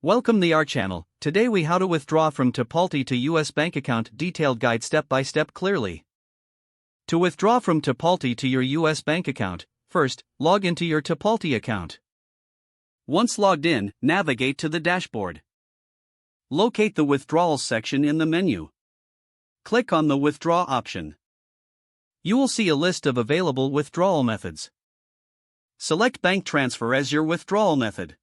Welcome to our channel. Today we how to withdraw from Tipalti to US bank account detailed guide step by step clearly. To withdraw from Tipalti to your US bank account, first, log into your Tipalti account. Once logged in, navigate to the dashboard. Locate the withdrawals section in the menu. Click on the withdraw option. You will see a list of available withdrawal methods. Select bank transfer as your withdrawal method.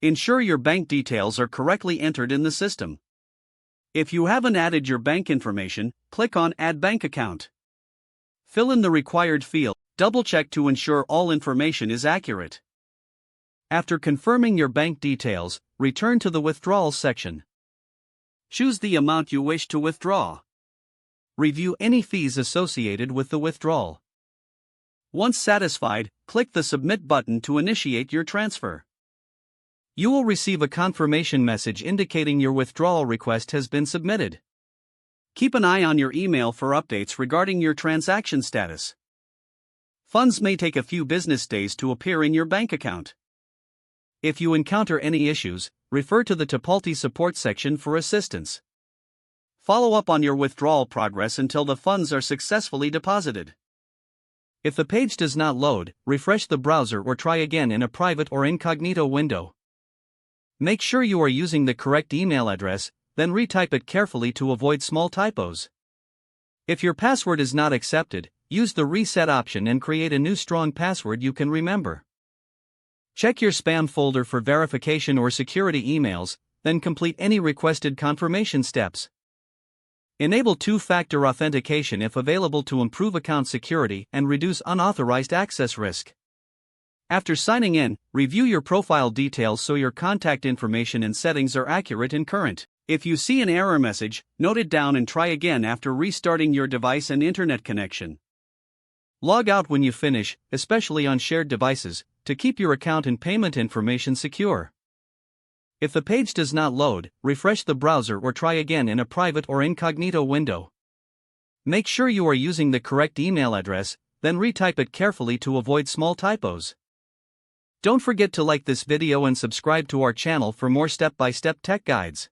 Ensure your bank details are correctly entered in the system. If you haven't added your bank information, click on Add Bank Account. Fill in the required field, double-check to ensure all information is accurate. After confirming your bank details, return to the Withdrawals section. Choose the amount you wish to withdraw. Review any fees associated with the withdrawal. Once satisfied, click the Submit button to initiate your transfer. You will receive a confirmation message indicating your withdrawal request has been submitted. Keep an eye on your email for updates regarding your transaction status. Funds may take a few business days to appear in your bank account. If you encounter any issues, refer to the Tipalti support section for assistance. Follow up on your withdrawal progress until the funds are successfully deposited. If the page does not load, refresh the browser or try again in a private or incognito window. Make sure you are using the correct email address, then retype it carefully to avoid small typos. If your password is not accepted, use the reset option and create a new strong password you can remember. Check your spam folder for verification or security emails, then complete any requested confirmation steps. Enable two-factor authentication if available to improve account security and reduce unauthorized access risk. After signing in, review your profile details so your contact information and settings are accurate and current. If you see an error message, note it down and try again after restarting your device and internet connection. Log out when you finish, especially on shared devices, to keep your account and payment information secure. If the page does not load, refresh the browser or try again in a private or incognito window. Make sure you are using the correct email address, then retype it carefully to avoid small typos. Don't forget to like this video and subscribe to our channel for more step-by-step tech guides.